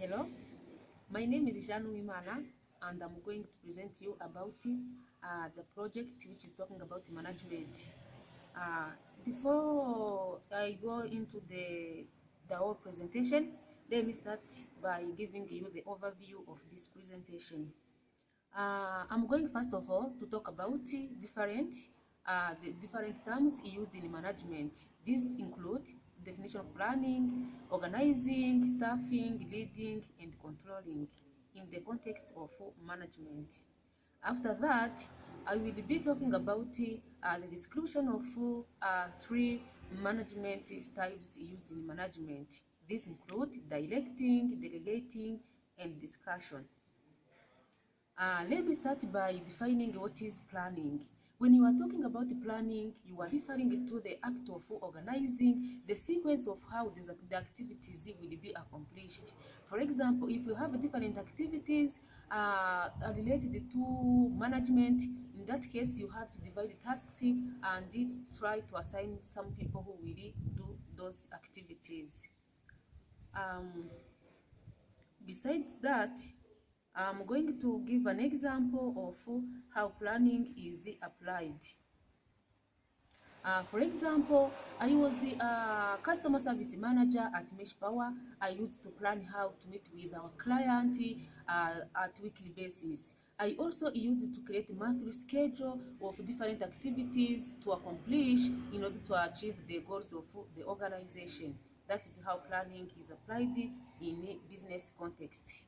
Hello, my name is Jeanne Uwimana, and I'm going to present you about the project which is talking about management. Uh, Before I go into the whole presentation, let me start by giving you the overview of this presentation. I'm going first of all to talk about the different terms used in management. These include definition of planning, organizing, staffing, leading, and controlling in the context of management. After that, I will be talking about the description of three management styles used in management. These include directing, delegating, and discussion. Let me start by defining what is planning. When you are talking about planning, you are referring to the act of organizing the sequence of how the activities will be accomplished. For example, if you have different activities related to management, in that case, you have to divide the tasks and try to assign some people who will do those activities. Besides that, I'm going to give an example of how planning is applied. For example, I was a customer service manager at Mesh Power. I used to plan how to meet with our client at weekly basis. I also used to create a monthly schedule of different activities to accomplish in order to achieve the goals of the organization. That is how planning is applied in a business context.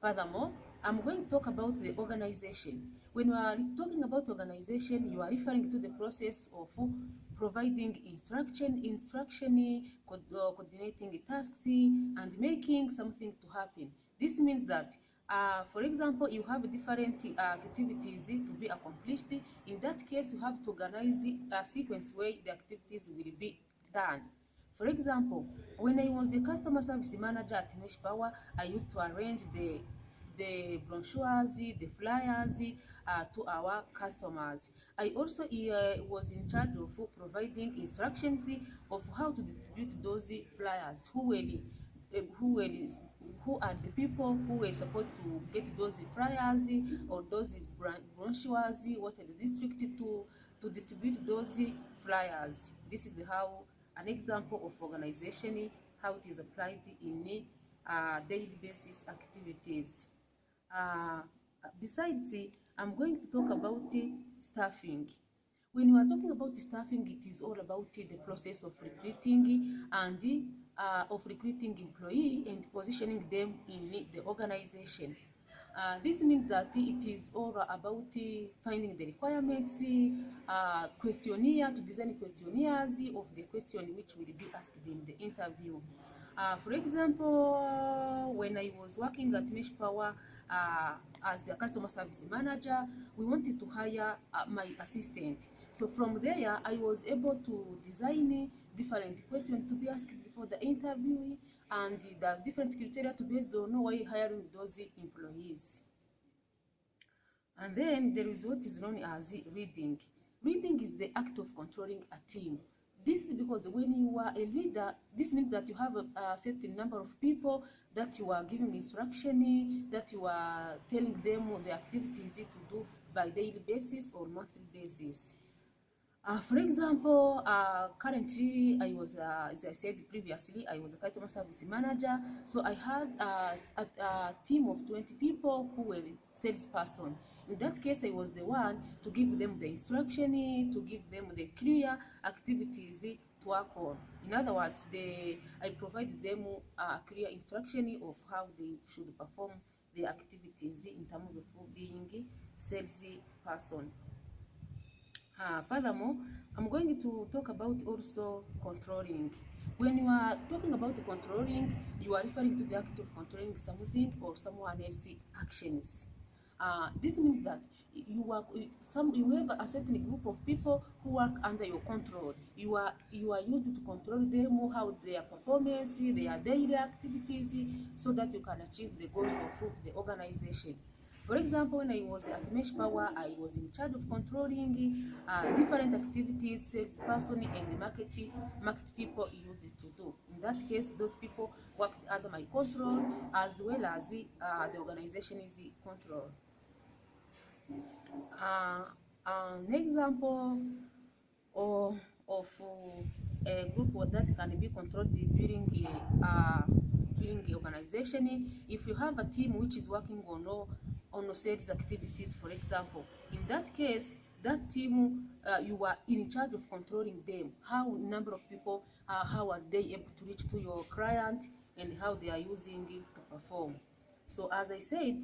Furthermore, I'm going to talk about the organization. When you are talking about organization, you are referring to the process of providing instruction, coordinating tasks, and making something to happen. This means that, for example, you have different activities to be accomplished. In that case, you have to organize the sequence where the activities will be done. For example, when I was a customer service manager at Mesh Power, I used to arrange the brochures, the flyers to our customers. I also was in charge of providing instructions of how to distribute those flyers. Who are the people who were supposed to get those flyers or those brochures? What are the district to distribute those flyers? This is how an example of organization, how it is applied in daily basis activities. Besides, I'm going to talk about staffing. When you are talking about staffing, it is all about the process of recruiting and of recruiting employee and positioning them in the organization. This means that it is all about finding the requirements, questionnaire to design questionnaires of the question which will be asked in the interview. For example, when I was working at Mesh Power as a customer service manager, we wanted to hire my assistant. So from there, I was able to design different questions to be asked before the interview and the different criteria to based on why hiring those employees. And then there is what is known as reading. Reading is the act of controlling a team. This is because when you are a leader, this means that you have a certain number of people that you are giving instruction, that you are telling them the activities to do by daily basis or monthly basis. For example, currently I was, as I said previously, I was a customer service manager. So I had a team of 20 people who were salesperson. In that case, I was the one to give them the instruction, to give them the clear activities to work on. In other words, I provided them a clear instruction of how they should perform the activities in terms of being salesperson. Furthermore, I'm going to talk about also controlling. When you are talking about controlling, you are referring to the act of controlling something or someone else's actions. This means that you have a certain group of people who work under your control. You are used to control them, how their performance, their daily activities, so that you can achieve the goals of the organization. For example, when I was at Mesh Power, I was in charge of controlling different activities salesperson and market people used to do. In that case, those people worked under my control as well as the organization's control. Uh, an example or of a group that can be controlled during the organization. If you have a team which is working on sales activities, for example, in that case, that team you are in charge of controlling them. How number of people, how are they able to reach to your client, and how they are using it to perform. So as I said,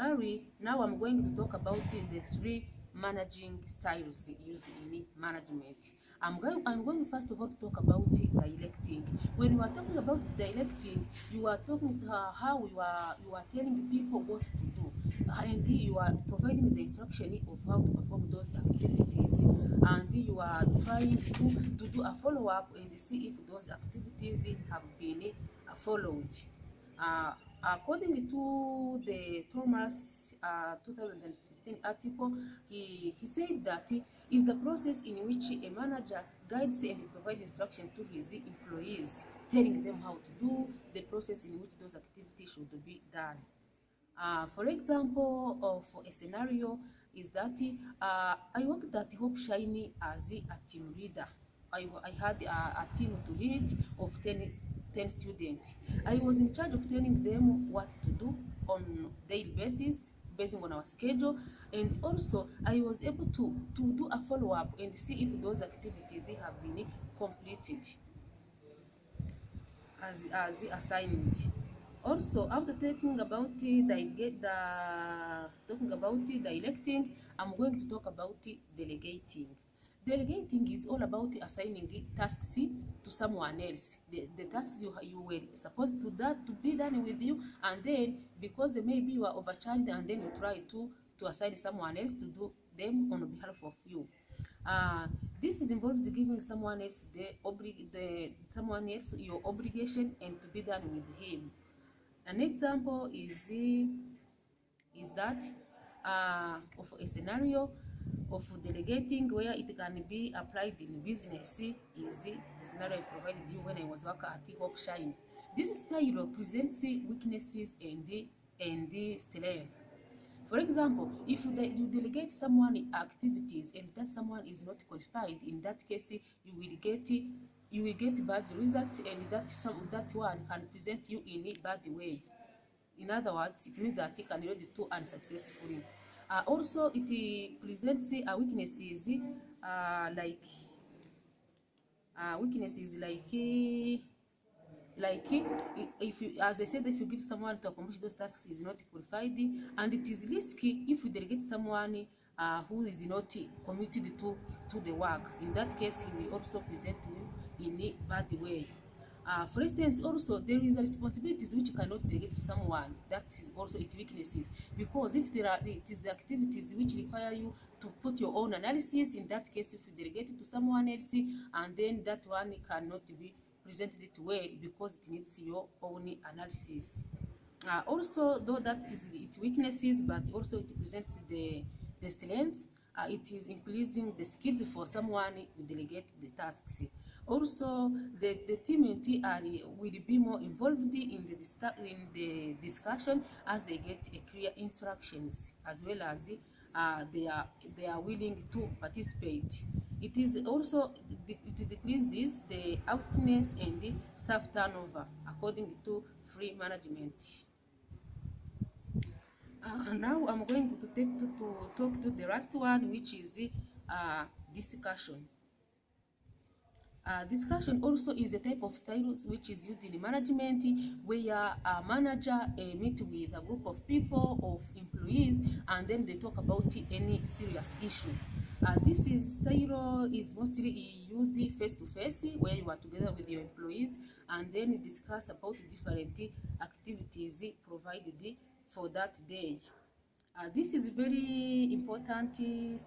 earlier, now I'm going to talk about the three managing styles used in management. I'm going first of all to talk about directing. When you are talking about directing, you are talking how you are telling people what to do, and you are providing the instruction of how to perform those activities, and you are trying to do a follow-up and see if those activities have been followed. Uh, According to the Thomas 2015 article, he said that is the process in which a manager guides and provides instruction to his employees, telling them how to do the process in which those activities should be done. For example, of a scenario is that I worked at Hope Shiny as a team leader. I had a team to lead of 10 students. I was in charge of telling them what to do on daily basis, based on our schedule, and also I was able to do a follow-up and see if those activities have been completed as the assignment. Also, after talking about directing, I'm going to talk about delegating. Delegating is all about assigning tasks to someone else. The tasks you were supposed to be done with you, and then because maybe you are overcharged, and then you try to assign someone else to do them on behalf of you. Uh, this is involved giving someone else someone else your obligation and to be done with him. An example is that of a scenario of delegating where it can be applied in business is the scenario I provided you when I was working at Hope Shine. This style represents weaknesses and strength. For example, if you delegate someone activities and that someone is not qualified, in that case you will get bad results, and that one can present you in a bad way. In other words, it means that it can lead to unsuccessfully. Also, it presents like weaknesses like if you, as I said, if you give someone to accomplish those tasks is not qualified, and it is risky if you delegate someone who is not committed to the work. In that case, he will also present you in a bad way. For instance, also there is a responsibilities which you cannot delegate to someone. That is also its weaknesses, because if it is the activities which require you to put your own analysis. In that case, if you delegate it to someone else, and then that one cannot be presented it well because it needs your own analysis. Also, though that is its weaknesses, but also it presents the strengths. It is increasing the skills for someone to delegate the tasks. Also, the team will be more involved in the discussion as they get clear instructions, as well as they are willing to participate. It is also it decreases the outness and the staff turnover according to free management. Now I'm going to talk to the last one, which is discussion. Discussion also is a type of style which is used in management, where a manager meet with a group of people, of employees, and then they talk about any serious issue. This style is mostly used face to face, where you are together with your employees and then discuss about different activities provided for that day. This is very important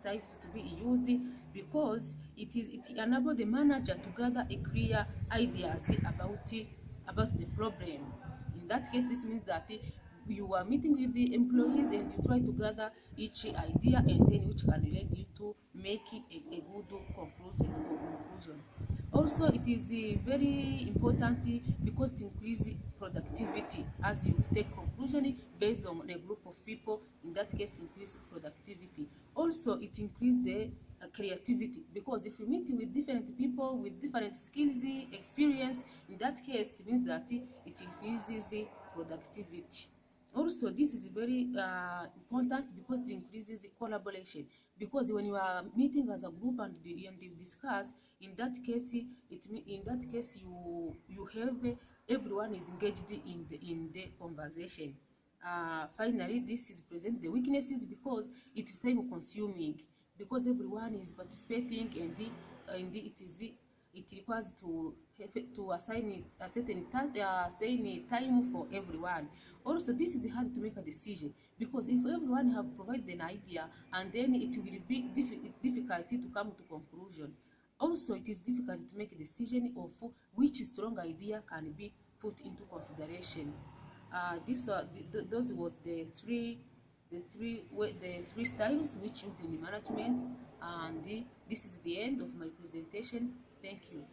types to be used, because it enables the manager to gather a clear ideas about the problem. In that case, this means that you are meeting with the employees and you try to gather each idea and then which can lead you to make a good conclusion. Also, it is very important because it increases productivity as you take conclusion based on a group of people. In that case, it increases productivity. Also, it increases the creativity, because if you meet with different people with different skills, experience, in that case, it means that it increases productivity. Also, this is very important because it increases collaboration. Because when you are meeting as a group and you discuss, in that case, you have everyone is engaged in the conversation. Finally, this is present the weaknesses because it is time consuming, because everyone is participating and it requires to assign a certain time for everyone. Also, this is hard to make a decision because if everyone have provided an idea, and then it will be difficult to come to conclusion. Also, it is difficult to make a decision of which strong idea can be put into consideration. Those was the three styles which used in the management, and this is the end of my presentation. Thank you.